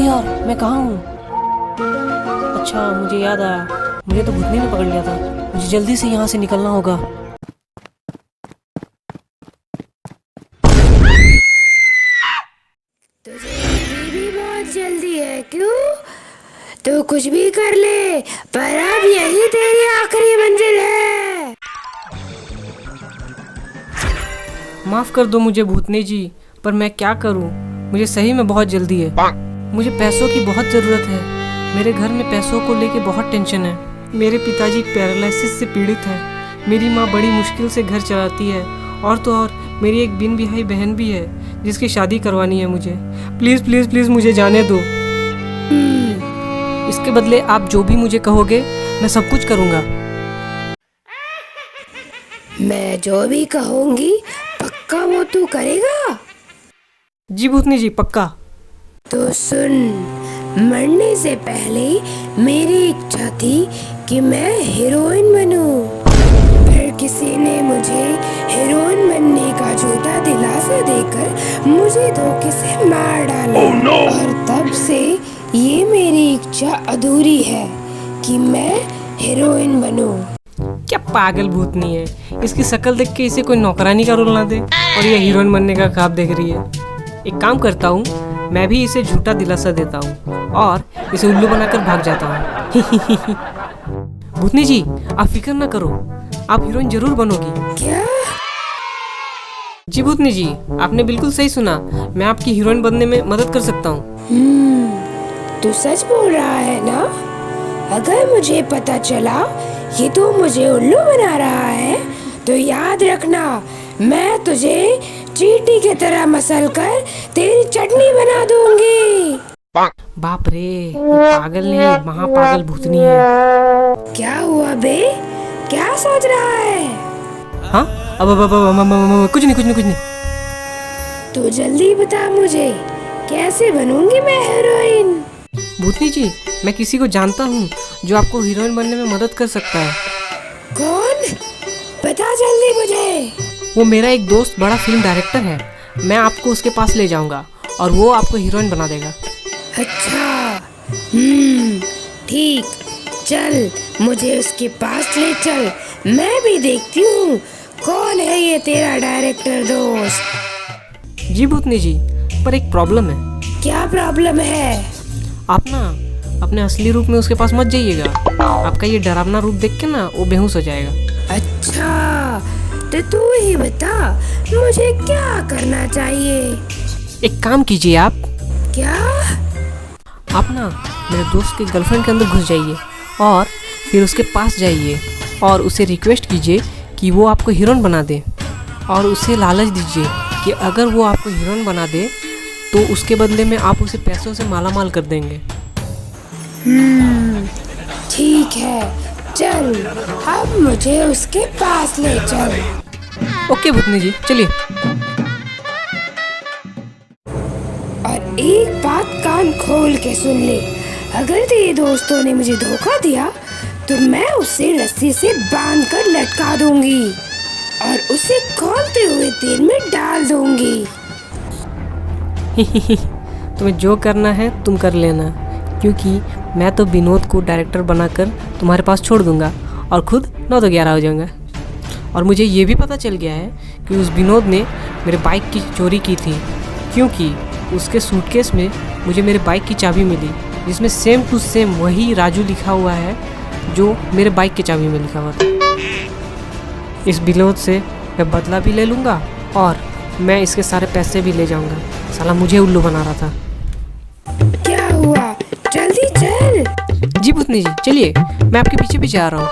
अरे यार, मैं कहाँ हूँ? अच्छा, मुझे याद आया, मुझे तो भूतनी ने पकड़ लिया था। मुझे जल्दी से यहाँ से निकलना होगा। तुझे अभी भी बहुत जल्दी है क्यों? तू कुछ भी कर ले, पर अब यही तेरी आखिरी मंजिल है। माफ़ कर दो मुझे भूतनी जी, पर मैं क्या करूँ? मुझे सही में बहुत जल्दी है। मुझे पैसों की बहुत ज़रूरत है। मेरे घर में पैसों को लेके बहुत टेंशन है। मेरे पिताजी पैरालिसिस से पीड़ित हैं। मेरी माँ बड़ी मुश्किल से घर चलाती है। और तो और मेरी एक बिन बिहाई बहन भी है जिसकी शादी करवानी है मुझे। प्लीज़ प्लीज़ प्लीज़ मुझे जाने दो। इसके बदले आप जो भी मुझे कहोगे मैं सब कुछ करूँगा। मैं जो भी कहूँगी पक्का वो तू करेगा? जी भूतनी जी, पक्का। तो सुन, मरने से पहले मेरी इच्छा थी कि मैं हीरोइन बनूं, पर किसी ने मुझे हीरोइन बनने का झूठा दिलासा देकर मुझे धोखे से मार डाला। और तब से ये मेरी इच्छा अधूरी है कि मैं हीरोइन बनूं। क्या पागल भूतनी है, इसकी शक्ल देख के इसे कोई नौकरानी का रोल ना दे और ये हीरोइन बनने का ख्वाब देख रही है। एक काम करता हूँ, मैं भी इसे झूठा दिलासा देता हूँ और इसे उल्लू बनाकर भाग जाता हूँ। भूतनी जी, आप फिक्र ना करो, आप हीरोइन जरूर बनोगी। क्या? जी भूतनी जी, आपने बिल्कुल सही सुना। मैं आपकी हीरोइन बनने में मदद कर सकता हूँ। तू सच बोल रहा है ना? अगर मुझे पता चला ये तो मुझे उल्लू बना रहा है, तो याद रखना, मैं तुझे चींटी की तरह मसल कर तेरी चटनी बना दूंगी। बाप रे, ये पागल नहीं, महापागल भूतनी है। क्या हुआ बे? क्या सोच रहा है? हाँ, अब कुछ नहीं। तू जल्दी बता मुझे, कैसे बनूंगी मैं हीरोइन? भूतनी जी, मैं किसी को जानता हूँ जो आपको हीरोइन बनने में मदद कर सकता है। कौन? बता जल्दी मुझे। वो मेरा एक दोस्त बड़ा फिल्म डायरेक्टर है। मैं आपको उसके पास ले जाऊंगा और वो आपको हीरोइन बना देगा। अच्छा, ठीक, चल मुझे उसके पास ले चल। मैं भी देखती हूँ कौन है ये तेरा डायरेक्टर दोस्त। जी भूतनी जी, पर एक प्रॉब्लम है। क्या प्रॉब्लम है? आप ना अपने असली रूप में उसके पास मत जाइएगा। आपका ये डरावना रूप देख के ना वो बेहोश हो जाएगा। अच्छा, तो तू ही बता मुझे क्या करना चाहिए? एक काम कीजिए आप क्या? ना मेरे दोस्त के गर्लफ्रेंड के अंदर घुस जाइए और फिर उसके पास जाइए और उसे रिक्वेस्ट कीजिए कि वो आपको हीरोइन बना दे और उसे लालच दीजिए कि अगर वो आपको हीरोइन बना दे तो उसके बदले में आप उसे पैसों से मालामाल कर देंगे। ठीक है, चल अब मुझे उसके पास ले चल। ओके भूतनी जी, चलिए। और एक बात कान खोल के सुन ले, अगर तेरे दोस्तों ने मुझे धोखा दिया तो मैं उसे रस्सी से बांध कर लटका दूंगी और उसे खौलते हुए तेल में डाल दूंगी। तुम्हें जो करना है तुम कर लेना, क्योंकि मैं तो विनोद को डायरेक्टर बनाकर तुम्हारे पास छोड़ दूंगा और खुद 9 तो 11 हो जाऊंगा। और मुझे ये भी पता चल गया है कि उस विनोद ने मेरे बाइक की चोरी की थी, क्योंकि उसके सूटकेस में मुझे मेरे बाइक की चाबी मिली जिसमें सेम टू सेम वही राजू लिखा हुआ है जो मेरे बाइक की चाबी में लिखा हुआ था। इस विनोद से मैं बदला भी ले लूँगा और मैं इसके सारे पैसे भी ले जाऊँगा। साला मुझे उल्लू बना रहा था। क्या हुआ? जल्दी चल। जी भूतनी जी, चलिए, मैं आपके पीछे पीछे आ रहा हूँ।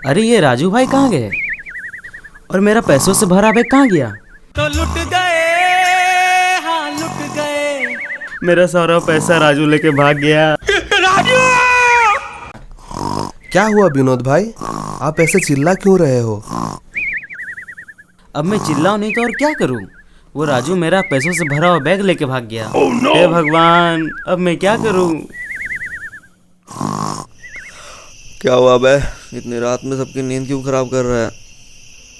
अरे ये राजू भाई कहाँ गए? और मेरा पैसों से भरा बैग कहाँ गया? तो लुट गए, हाँ लुट गए। मेरा सारा पैसा राजू लेके भाग गया। राजू! क्या हुआ विनोद भाई, आप ऐसे चिल्ला क्यों रहे हो? अब मैं चिल्लाऊं नहीं तो और क्या करूं? वो राजू मेरा पैसों से भरा हुआ बैग लेके भाग गया। हे भगवान, अब मैं क्या करूं? क्या हुआ बे, इतनी रात में सबकी नींद क्यों खराब कर रहा है?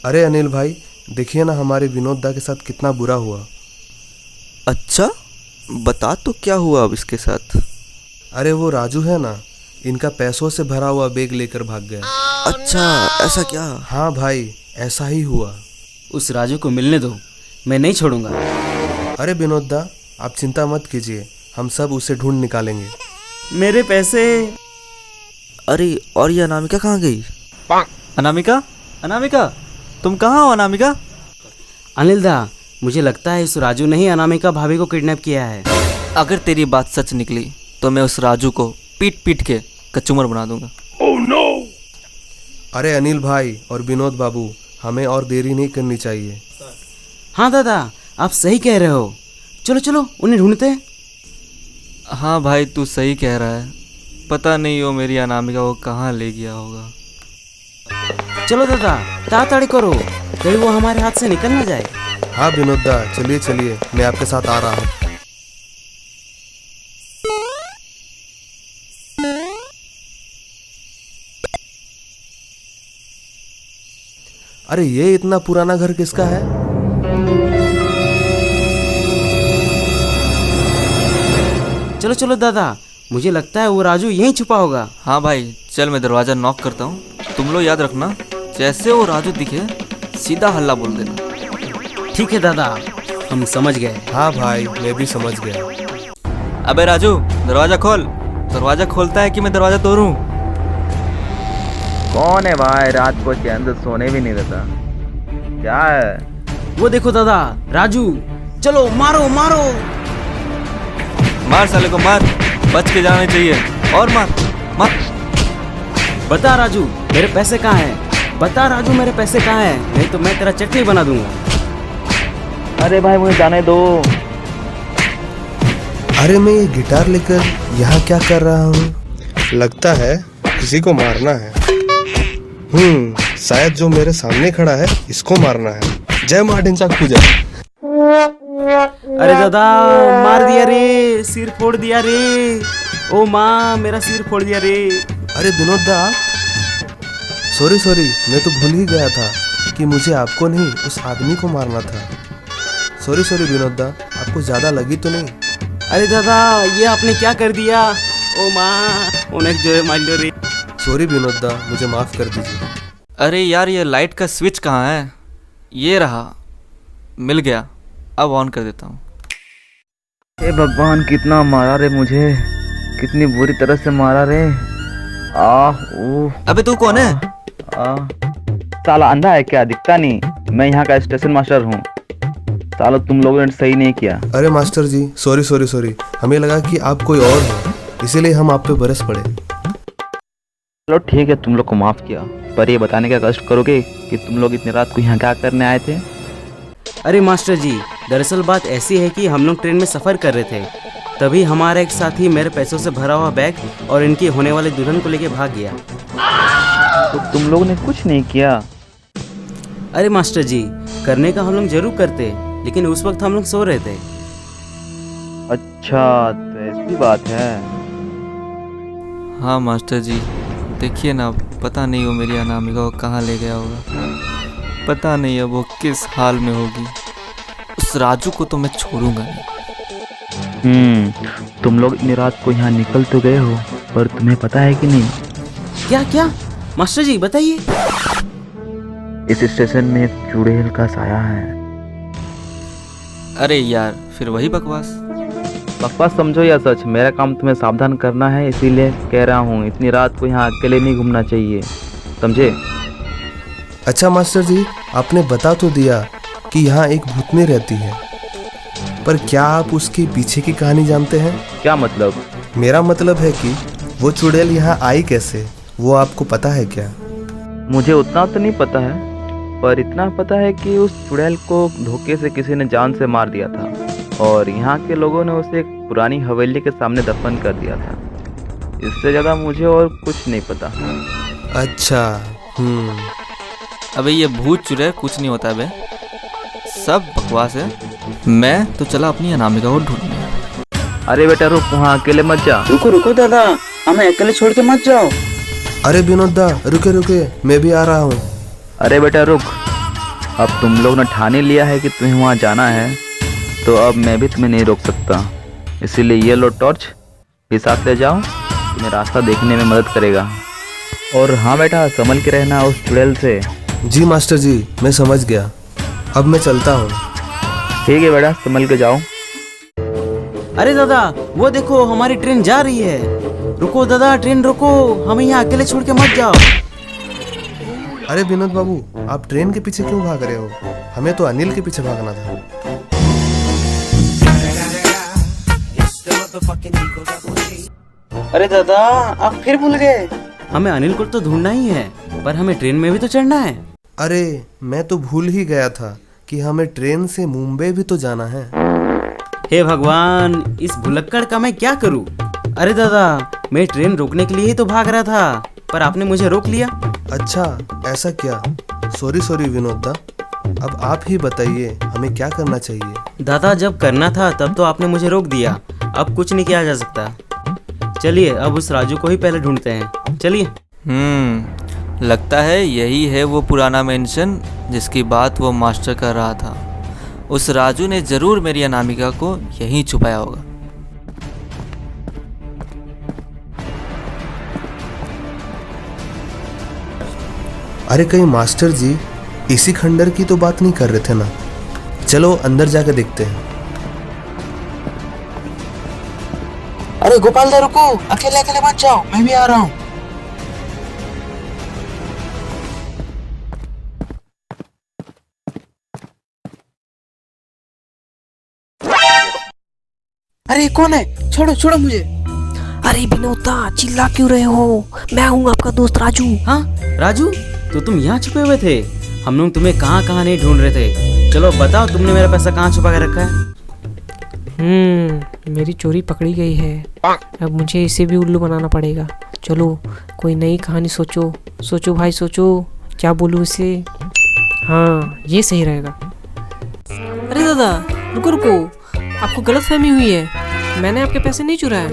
अरे अनिल भाई, देखिए ना हमारे विनोद दा के साथ कितना बुरा हुआ। अच्छा, बता तो क्या हुआ अब इसके साथ? अरे वो राजू है ना, इनका पैसों से भरा हुआ बैग लेकर भाग गया। अच्छा, ऐसा क्या? हाँ भाई, ऐसा ही हुआ। उस राजू को मिलने दो, मैं नहीं छोड़ूंगा। अरे विनोद दा, आप चिंता मत कीजिए, हम सब उसे ढूंढ निकालेंगे। मेरे पैसे। अरे और ये अनामिका कहाँ गई? अनामिका, अनामिका, तुम कहाँ हो अनामिका? अनिल दा, मुझे लगता है इस राजू ने ही अनामिका भाभी को किडनैप किया है। अगर तेरी बात सच निकली तो मैं उस राजू को पीट पीट के कचूमर बना दूंगा। अरे अनिल भाई और विनोद बाबू, हमें और देरी नहीं करनी चाहिए। हाँ दादा, आप सही कह रहे हो। चलो चलो उन्हें ढूंढते हैं। हाँ भाई, तू सही कह रहा है। पता नहीं वो मेरी अनामिका को कहाँ ले गया होगा। चलो दादा, ताड़ाताड़ी करो, कहीं वो हमारे हाथ से निकल ना जाए। हाँ विनोद दा, चलिए चलिए, मैं आपके साथ आ रहा हूँ। अरे ये इतना पुराना घर किसका है? चलो चलो दादा, मुझे लगता है वो राजू यहीं छुपा होगा। हाँ भाई, चल मैं दरवाज़ा नॉक करता हूँ। तुम लोग याद रखना, जैसे वो राजू दिखे सीधा हल्ला बोल देना। ठीक है दादा, हम समझ गए। हाँ भाई, मैं भी समझ गया। अबे राजू, दरवाज़ा खोल। दरवाज़ा खोलता है कि मैं दरवाज़ा तोड़ूं? कौन है भाई, रात को चैन से सोने भी नहीं देता? क्या है? वो देखो दादा, राजू। चलो मारो मारो। मार साले को, मार। बच के जाना चाहिए। और मार मार। बता राजू, मेरे पैसे कहाँ हैं? बता राजू, मेरे पैसे कहाँ हैं? नहीं तो मैं तेरा चटनी बना दूंगा। अरे भाई मुझे जाने दो। अरे मैं ये गिटार लेकर यहाँ क्या कर रहा हूँ? लगता है किसी को मारना है। शायद जो मेरे सामने खड़ा है इसको मारना है। जय मां ढिंचा पूजा। अरे दादा, मार दिया रे, सिर फोड़ दिया रे। ओ माँ, मेरा सिर फोड़ दिया रे। अरे विनोद दा, सॉरी, मैं तो भूल ही गया था कि मुझे आपको नहीं उस आदमी को मारना था। सॉरी विनोद दा, आपको ज्यादा लगी तो नहीं? अरे दादा, ये आपने क्या कर दिया? ओ माँ, उन्हें जो है मार लो रे। सॉरी विनोद दा, मुझे माफ कर दीजिए। अरे यार, ये लाइट का स्विच कहाँ है? ये रहा, मिल गया। अब ऑन कर देता हूँ। हे भगवान, कितना मारा रे मुझे, कितनी बुरी तरह से मारा रे। अबे तू कौन है? साला अंधा है क्या, दिखता नहीं? मैं यहाँ का स्टेशन मास्टर हूँ। साला तुम लोगों ने सही नहीं किया। अरे मास्टर जी, सॉरी, हमें लगा कि आप कोई और हो, इसीलिए हम आप पे बरस पड़े। चलो ठीक है, तुम लोग को माफ किया, पर ये बताने का कष्ट करोगे कि तुम लोग इतनी रात को यहाँ क्या करने आए थे? अरे मास्टर जी, दरअसल बात ऐसी है कि हम लोग ट्रेन में सफ़र कर रहे थे, तभी हमारा एक साथी मेरे पैसों से भरा हुआ बैग और इनकी होने वाले दुल्हन को लेके भाग गया। तो तुम लोगों ने कुछ नहीं किया? अरे मास्टर जी, करने का हम लोग जरूर करते, लेकिन उस वक्त हम लोग सो रहे थे। अच्छा, तो ऐसी बात है। हाँ मास्टर जी, देखिए ना, पता नहीं वो मेरी अनामिका को कहाँ ले गया होगा। पता नहीं अब वो किस हाल में होगी। उस राजू को तो मैं छोड़ूंगा नहीं। तुम लोग इतनी रात को यहाँ निकल तो गए हो, पर तुम्हें पता है कि नहीं? क्या मास्टर जी बताइए। इस स्टेशन में एक चुड़ैल का साया है। अरे यार, फिर वही बकवास। बकवास समझो या सच, मेरा काम तुम्हें सावधान करना है, इसीलिए कह रहा हूँ इतनी रात को यहाँ अकेले नहीं घूमना चाहिए, समझे? अच्छा मास्टर जी, आपने बता तो दिया कि यहाँ एक भूतनी रहती है, पर क्या आप उसके पीछे की कहानी जानते हैं? क्या मतलब? मेरा मतलब है कि वो चुड़ैल यहाँ आई कैसे, वो आपको पता है क्या? मुझे उतना तो नहीं पता है, पर इतना पता है कि उस चुड़ैल को धोखे से किसी ने जान से मार दिया था और यहाँ के लोगों ने उसे एक पुरानी हवेली के सामने दफन कर दिया था। इससे ज़्यादा मुझे और कुछ नहीं पता। अच्छा। अबे ये भूत चुड़ैल कुछ नहीं होता बे, सब बकवास है। मैं तो चला अपनी अनामिका को ढूंढने। अरे बेटा रुक, वहाँ अकेले मत जा। रुको रुको दादा, हमें अकेले छोड़ के मत जाओ। अरे विनोद दा, रुके रुके, मैं भी आ रहा हूँ। अरे बेटा रुक, अब तुम लोग ने ठान ही लिया है कि तुम्हें वहाँ जाना है, तो अब मैं भी तुम्हें नहीं रोक सकता। इसीलिए ये लो टॉर्च, भी साथ ले जाओ, तुम्हें रास्ता देखने में मदद करेगा। और हाँ बेटा, संभल के रहना उस चुड़ैल से। जी मास्टर जी, मैं समझ गया। अब मैं चलता हूँ। ठीक है बेटा, संभल के जाओ। अरे दादा, वो देखो हमारी ट्रेन जा रही है। रुको दादा, ट्रेन रुको, हमें यहाँ अकेले छोड़ के मत जाओ। अरे विनोद बाबू, आप ट्रेन के पीछे क्यों भाग रहे हो? हमें तो अनिल के पीछे भागना था। अरे दादा, आप फिर भूल गए। हमें अनिल को तो ढूंढना ही है, पर हमें ट्रेन में भी तो चढ़ना है। अरे मैं तो भूल ही गया था कि हमें ट्रेन से मुंबई भी तो जाना है। हे भगवान, इस भुलक्कड़ का मैं क्या करूं? अरे दादा, मैं ट्रेन रोकने के लिए ही तो भाग रहा था, पर आपने मुझे रोक लिया। अच्छा, ऐसा क्या? सॉरी सॉरी विनोद दा। अब आप ही बताइए, हमें क्या करना चाहिए? दादा, जब करना था तब तो आपने मुझे रोक दिया, अब कुछ नहीं किया जा सकता। चलिए, अब उस राजू को ही पहले ढूंढते हैं। चलिए। लगता है यही है वो पुराना मेंशन जिसकी बात वो मास्टर कर रहा था। उस राजू ने जरूर मेरी अनामिका को यहीं छुपाया होगा। अरे कहीं मास्टर जी इसी खंडर की तो बात नहीं कर रहे थे ना? चलो अंदर जाकर देखते हैं। अरे गोपाल दा, रुको, अकेले अकेले मत जाओ, मैं भी आ रहा हूँ। अरे कौन है? छोड़ो छोड़ो मुझे। अरे विनोदा, चिल्ला क्यों रहे हो? मैं हूँ आपका दोस्त राजू। हाँ राजू, तो तुम यहाँ छुपे हुए थे? हम लोग तुम्हें कहाँ कहाँ नहीं ढूंढ रहे थे। चलो बताओ, तुमने मेरा पैसा कहाँ छुपा के रखा है? मेरी चोरी पकड़ी गई है। अब मुझे इसे भी उल्लू बनाना पड़ेगा। चलो कोई नई कहानी सोचो। सोचो भाई सोचो, क्या बोलूँ इसे? हाँ, ये सही रहेगा। अरे दादा, रुको रुको, आपको गलतफहमी हुई है। मैंने आपके पैसे नहीं चुराए,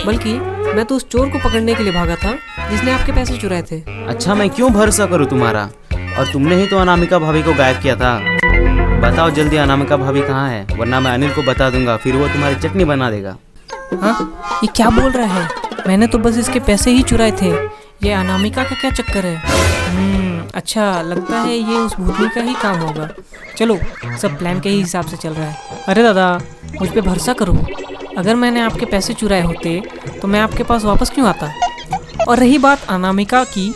बल्कि मैं तो उस चोर को पकड़ने के लिए भागा था जिसने आपके पैसे चुराए थे। अच्छा, मैं क्यों भरोसा करूँ तुम्हारा? और तुमने ही तो अनामिका भाभी को गायब किया था। बताओ जल्दी, अनामिका भाभी कहाँ है? वरना मैं अनिल को बता दूंगा, फिर वो तुम्हारी चटनी बना देगा। हाँ, ये क्या बोल रहा है? मैंने तो बस इसके पैसे ही चुराए थे। ये अनामिका का क्या चक्कर है? अच्छा, लगता है ये उस भूतनी का ही काम होगा। चलो, सब प्लान के ही हिसाब से चल रहा है। अरे दादा, मुझ पे भरोसा करो। अगर मैंने आपके पैसे चुराए होते तो मैं आपके पास वापस क्यों आता? और रही बात अनामिका की,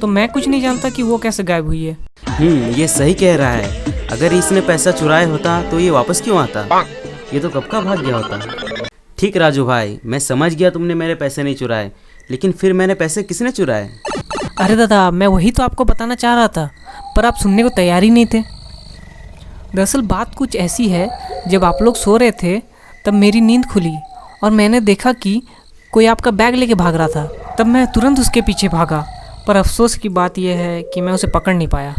तो मैं कुछ नहीं जानता कि वो कैसे गायब हुई है। ये सही कह रहा है। अगर इसने पैसा चुराया होता तो ये वापस क्यों आता? ये तो कब का भाग गया होता। ठीक राजू भाई, मैं समझ गया तुमने मेरे पैसे नहीं चुराए, लेकिन फिर मैंने पैसे किसने चुराए? अरे दादा, मैं वही तो आपको बताना चाह रहा था, पर आप सुनने को तैयार ही नहीं थे। दरअसल बात कुछ ऐसी है, जब आप लोग सो रहे थे तब मेरी नींद खुली और मैंने देखा कि कोई आपका बैग लेके भाग रहा था। तब मैं तुरंत उसके पीछे भागा, पर अफसोस की बात यह है कि मैं उसे पकड़ नहीं पाया।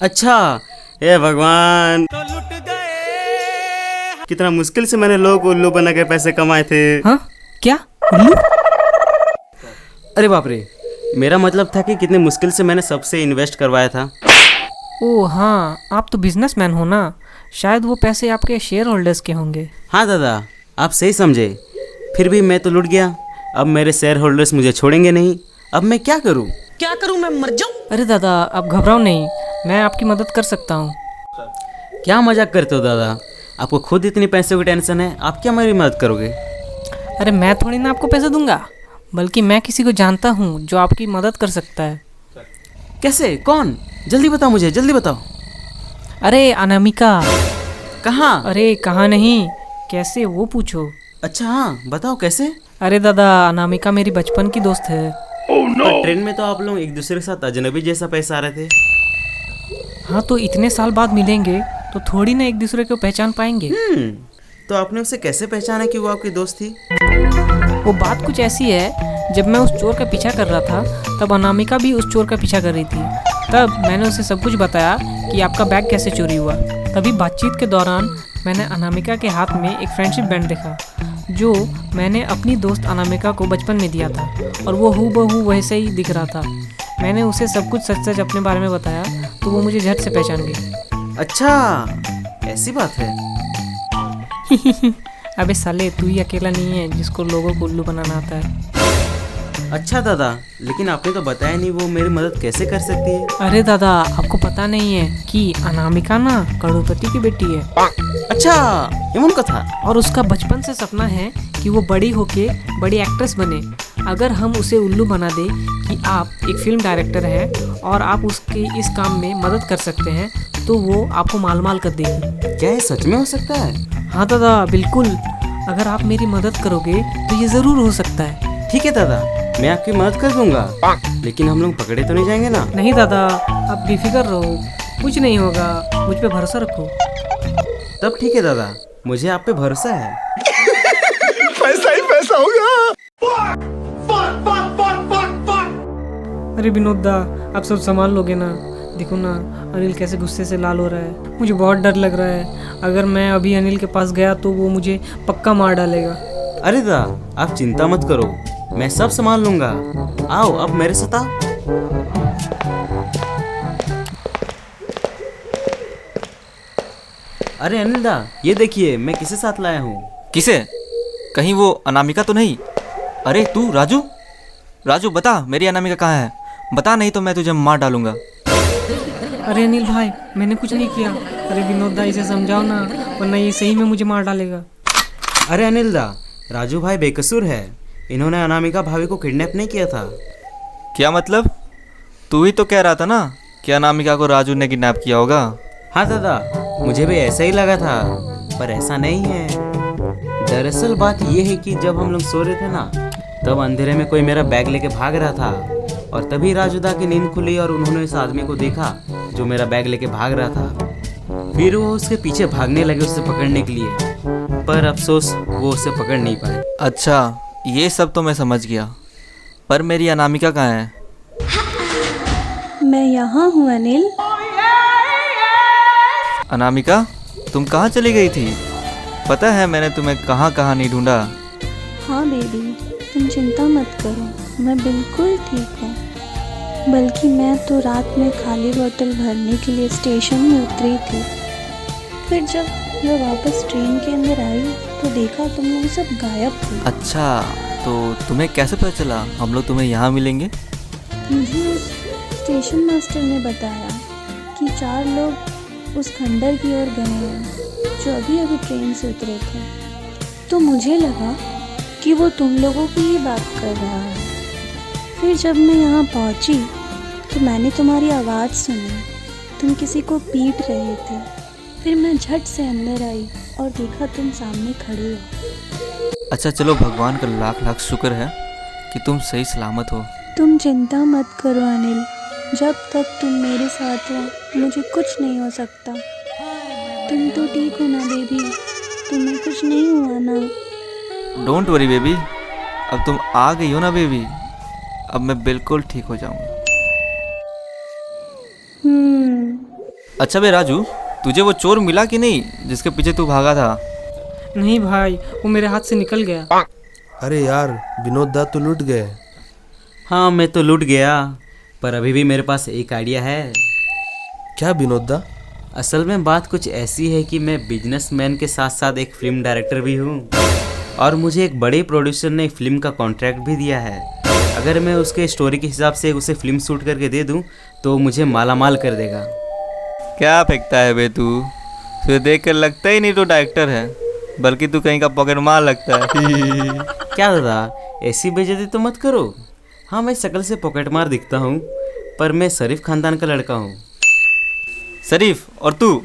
अच्छा, हे भगवान, तो लुट गए। कितना मुश्किल से मैंने लोगों को उल्लू बना के पैसे कमाए थे। हाँ, क्या उल्लू? अरे बाप रे, मेरा मतलब था कि कितने मुश्किल से मैंने सबसे इन्वेस्ट करवाया था। ओह हाँ, आप तो बिजनेसमैन हो ना, शायद वो पैसे आपके शेयर होल्डर्स के होंगे। हाँ दादा, आप सही समझे। फिर भी मैं तो लुट गया। अब मेरे शेयर होल्डर्स मुझे छोड़ेंगे नहीं। अब मैं क्या करूँ? मैं मर जाऊं? अरे दादा, आप घबराओ नहीं, मैं आपकी मदद कर सकता हूँ। क्या मजाक करते हो दादा? आपको खुद इतनी पैसे की टेंशन है, आप क्या मेरी मदद करोगे? अरे मैं थोड़ी ना आपको पैसे दूंगा, बल्कि मैं किसी को जानता हूँ जो आपकी मदद कर सकता है। कैसे? कौन? जल्दी बताओ मुझे, जल्दी बताओ। अरे अनामिका। कहाँ? अरे कहाँ नहीं, कैसे वो पूछो। अच्छा हाँ, बताओ कैसे? अरे दादा, अनामिका मेरी बचपन की दोस्त है। पर ट्रेन में तो आप लोग एक दूसरे के साथ अजनबी जैसा पैसा आ रहे थे। हाँ तो इतने साल बाद मिलेंगे तो थोड़ी ना एक दूसरे को पहचान पाएंगे। तो आपने उसे कैसे पहचाना कि वो आपकी दोस्त थी? वो बात कुछ ऐसी है, जब मैं उस चोर का पीछा कर रहा था तब अनामिका भी उस चोर का पीछा कर रही थी। तब मैंने उसे सब कुछ बताया कि आपका बैग कैसे चोरी हुआ। तभी बातचीत के दौरान मैंने अनामिका के हाथ में एक फ्रेंडशिप बैंड देखा जो मैंने अपनी दोस्त अनामिका को बचपन में दिया था, और वो हूबहू वैसे ही दिख रहा था। मैंने उसे सब कुछ सच सच अपने बारे में बताया तो वो मुझे झट से पहचान गई। अच्छा, ऐसी बात है। अबे साले, तू ही अकेला नहीं है जिसको लोगों को उल्लू बनाना आता है। अच्छा दादा, लेकिन आपने तो बताया नहीं वो मेरी मदद कैसे कर सकती है। अरे दादा, आपको पता नहीं है कि अनामिका ना करोड़पति की बेटी है। अच्छा, एवं कथा। और उसका बचपन से सपना है कि वो बड़ी होके बड़ी एक्ट्रेस बने। अगर हम उसे उल्लू बना दे कि आप एक फिल्म डायरेक्टर हैं और आप उसके इस काम में मदद कर सकते हैं तो वो आपको माल कर देगी। क्या ये सच में हो सकता है? हाँ दादा, बिल्कुल। अगर आप मेरी मदद करोगे तो ये ज़रूर हो सकता है। ठीक है दादा, मैं आपकी मदद कर दूंगा, लेकिन हम लोग पकड़े तो नहीं जाएंगे ना? नहीं दादा, आप बेफिक्र रहो, कुछ नहीं होगा, मुझ पे भरोसा रखो। तब ठीक है दादा, मुझे आप पे भरोसा है। पैसा ही पैसा होगा। अरे विनोद दा, आप सब संभाल लोगे ना? देखो ना, अनिल कैसे गुस्से से लाल हो रहा है। मुझे बहुत डर लग रहा है। अगर मैं अभी अनिल के पास गया तो वो मुझे पक्का मार डालेगा। अरे दादा, आप चिंता मत करो, मैं सब संभाल लूंगा। आओ अब मेरे साथ आओ। अरे अनिल दा, ये देखिए मैं किसे साथ लाया हूँ। किसे? कहीं वो अनामिका तो नहीं? अरे तू राजू, राजू बता मेरी अनामिका कहाँ है? बता, नहीं तो मैं तुझे मार डालूंगा। अरे अनिल भाई, मैंने कुछ नहीं किया। अरे विनोद दा, इसे समझाओ ना, वरना ये सही में मुझे मार डालेगा। अरे अनिल दा, राजू भाई बेकसूर है। इन्होंने अनामिका भाभी को किडनैप नहीं किया था। क्या मतलब? तू ही तो कह रहा था ना कि अनामिका को राजू ने किडनैप किया होगा। हाँ दादा, मुझे भी ऐसा ही लगा था, पर ऐसा नहीं है। दरअसल बात ये है कि जब हम लोग सो रहे थे ना, तब अंधेरे में कोई मेरा बैग लेके भाग रहा था, और तभी राजूदा की नींद खुली और उन्होंने इस आदमी को देखा जो मेरा बैग लेके भाग रहा था। फिर वो उसके पीछे भागने लगे उसे पकड़ने के लिए, पर अफसोस वो उसे पकड़ नहीं पाए। अच्छा, ये सब तो मैं समझ गया, पर मेरी अनामिका कहाँ है? मैं यहाँ हूँ अनिल। अनामिका, तुम कहाँ चली गई थी? पता है मैंने तुम्हें कहाँ कहाँ नहीं ढूंढा। हाँ बेबी, तुम चिंता मत करो, मैं बिल्कुल ठीक हूँ। बल्कि मैं तो रात में खाली बोतल भरने के लिए स्टेशन में उतरी थी। फिर जब मैं वापस ट्रेन के अंदर आई तो देखा तुम लोग सब गायब थे। अच्छा, तो तुम्हें कैसे पता चला हम लोग तुम्हें यहाँ मिलेंगे? मुझे उस स्टेशन मास्टर ने बताया कि 4 लोग उस खंडर की ओर गए हैं जो अभी अभी ट्रेन से उतरे थे। तो मुझे लगा कि वो तुम लोगों की ही बात कर रहा है। फिर जब मैं यहाँ पहुँची तो मैंने तुम्हारी आवाज़ सुनी, तुम किसी को पीट रहे थे। फिर मैं झट से अंदर आई और देखा तुम सामने खड़े हो। अच्छा चलो, भगवान का लाख लाख शुक्र है कि तुम सही सलामत हो। तुम चिंता मत करो अनिल, जब तक तुम मेरे साथ हो मुझे कुछ नहीं हो सकता। तुम तो ठीक हो ना बेबी? तुम्हें कुछ नहीं हुआ ना? डोंट वरी बेबी, अब तुम आ गई हो ना बेबी, अब मैं बिल्कुल ठीक हो जाऊंगा। अच्छा बे राजू, तुझे वो चोर मिला कि नहीं जिसके पीछे तू भागा था? नहीं भाई, वो मेरे हाथ से निकल गया। अरे यार, विनोद दा तो लूट गए। हाँ, मैं तो लूट गया, पर अभी भी मेरे पास एक आइडिया है। क्या विनोद दा? असल में बात कुछ ऐसी है कि मैं बिजनेसमैन के साथ साथ एक फिल्म डायरेक्टर भी हूँ, और मुझे एक बड़े प्रोड्यूसर ने एक फिल्म का कॉन्ट्रैक्ट भी दिया है। अगर मैं उसके स्टोरी के हिसाब से उसे फिल्म शूट करके दे दूँ तो मुझे मालामाल कर देगा। क्या फेंकता है बे तू? तुझे देख कर लगता ही नहीं तो डायरेक्टर है, बल्कि तू कहीं का पॉकेट मार लगता है। क्या दादा, ऐसी बेइज्जती तो मत करो। हाँ, मैं शकल से पॉकेट मार दिखता हूँ, पर मैं शरीफ खानदान का लड़का हूँ। शरीफ और तू?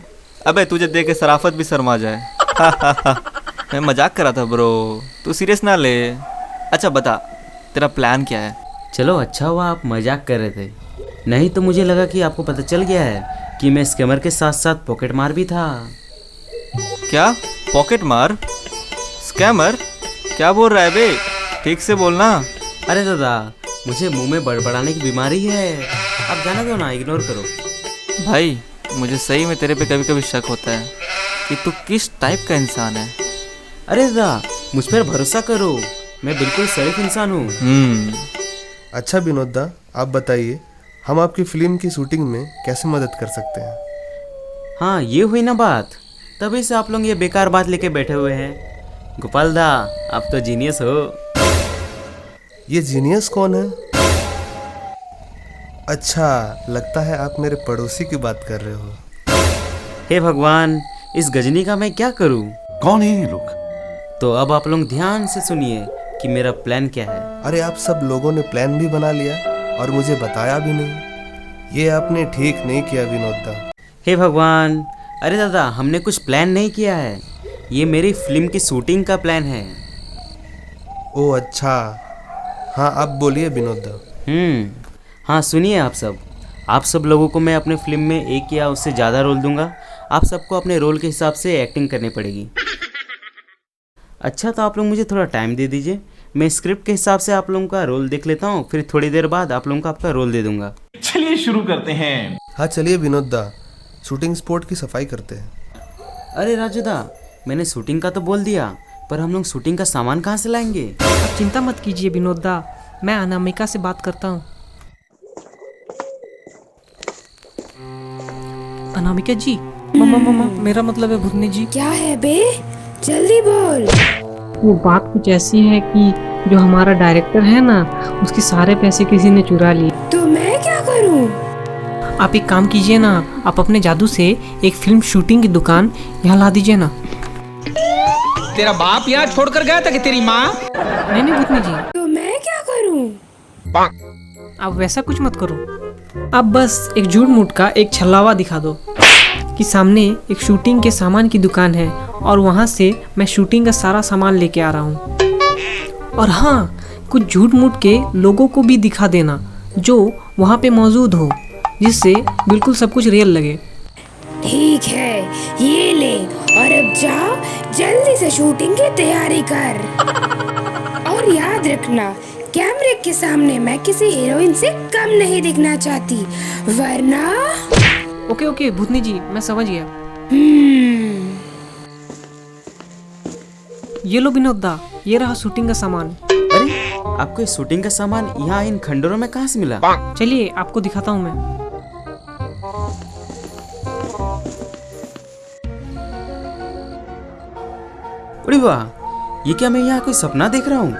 अबे तुझे देख के शराफत भी शर्मा जाए। मैं मजाक कर रहा था ब्रो, तू सीरियस ना ले। अच्छा बता, तेरा प्लान क्या है? चलो अच्छा हुआ आप मजाक कर रहे थे, नहीं तो मुझे लगा कि आपको पता चल गया है कि मैं स्कैमर के साथ साथ पॉकेट मार भी था। क्या? पॉकेट मार? स्कैमर? क्या बोल रहा है बे? ठीक से बोलना। अरे दादा, मुझे मुंह में बड़बड़ाने की बीमारी है, अब जाना दो ना, इग्नोर करो। भाई मुझे सही में तेरे पे कभी कभी शक होता है कि तू किस टाइप का इंसान है। अरे दादा, मुझ पर भरोसा करो, मैं बिल्कुल शरीफ इंसान हूँ। अच्छा विनोद दा, आप बताइए हम आपकी फिल्म की शूटिंग में कैसे मदद कर सकते हैं? हाँ, ये हुई ना बात, तभी से आप लोग ये बेकार बात लेके बैठे हुए हैं। गोपाल दा, आप तो जीनियस हो। ये जीनियस कौन है? अच्छा, लगता है आप मेरे पड़ोसी की बात कर रहे हो। हे भगवान, इस गजनी का मैं क्या करूं? कौन है ये लोग? तो अब आप लोग ध्यान से सुनिए कि मेरा प्लान क्या है। अरे आप सब लोगों ने प्लान भी बना लिया और मुझे बताया भी नहीं। ये आपने ठीक नहीं किया विनोद दा। हे भगवान, अरे दादा, हमने कुछ प्लान नहीं किया है, ये मेरी फिल्म की शूटिंग का प्लान है। ओ अच्छा, हाँ आप बोलिए विनोद दा। हाँ सुनिए आप सब लोगों को मैं अपने फिल्म में एक या उससे ज़्यादा रोल दूंगा। आप सबको अपने रोल के हिसाब से एक्टिंग करनी पड़ेगी। अच्छा, तो आप लोग मुझे थोड़ा टाइम दे दीजिए, मैं स्क्रिप्ट के हिसाब से आप लोगों का रोल देख लेता हूँ, फिर थोड़ी देर बाद आप लोगों को आपका रोल दे दूंगा। चलिए शुरू करते हैं। हाँ चलिए विनोद दा, शूटिंग स्पॉट की सफाई करते हैं। अरे राजू दा, मैंने शूटिंग का तो बोल दिया, पर हम लोग शूटिंग का सामान कहाँ से लाएंगे? आप चिंता मत कीजिए विनोद दा, मैं अनामिका से बात करता हूँ। अनामिका जी, मम्मा, मेरा मतलब है भूतनी जी। क्या है बे, जल्दी बोल। वो बात कुछ ऐसी है कि जो हमारा डायरेक्टर है ना, उसके सारे पैसे किसी ने चुरा लिए। तो मैं क्या करूं? आप एक काम कीजिए ना, आप अपने जादू से एक फिल्म शूटिंग की दुकान यहाँ ला दीजिए ना। तेरा बाप यहाँ छोड़कर गया था कि तेरी माँ? नहीं भूतनी जी, तो मैं क्या करूं? आप वैसा कुछ मत करो। आप बस एक झूठ मूठ का एक छल्लावा दिखा दो कि सामने एक शूटिंग के सामान की दुकान है और वहाँ से मैं शूटिंग का सारा सामान लेके आ रहा हूँ। और हाँ, कुछ झूठ मूठ के लोगों को भी दिखा देना जो वहाँ पे मौजूद हो, जिससे बिल्कुल सब कुछ रियल लगे। ठीक है, ये ले, और अब जा जल्दी से शूटिंग की तैयारी कर। और याद रखना, कैमरे के सामने मैं किसी हीरोइन से कम नहीं दिखना चाहती, वरना। ओके भूतनी जी, मैं समझ गया। ये लो विनोद दा, ये रहा शूटिंग का सामान। अरे, आपको इस शूटिंग का सामान यहाँ इन खंडरों में कहाँ से मिला? चलिए आपको दिखाता हूँ मैं। अरे वाह, ये क्या मैं यहाँ कोई सपना देख रहा हूँ?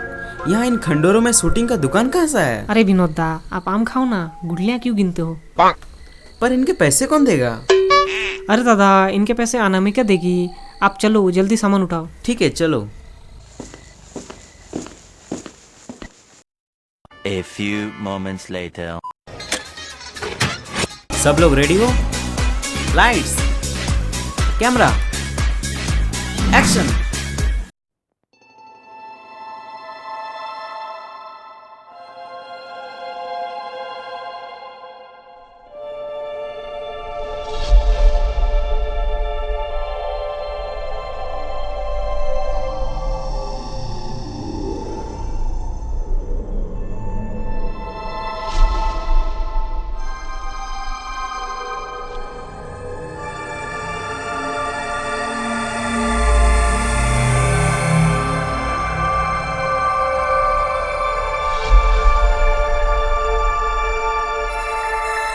यहाँ इन खंडरों में शूटिंग का दुकान कहाँ सा है? अरे विनोद दा, आप आम खाओ ना, गुठलियाँ क्यों गिनते हो? पर इनके पैसे कौन देगा? अरे दादा, इनके पैसे अनामिका देगी। आप चलो जल्दी सामान उठाओ। ठीक है, चलो। A few moments later. सब लोग रेडी हो? Lights, camera, action.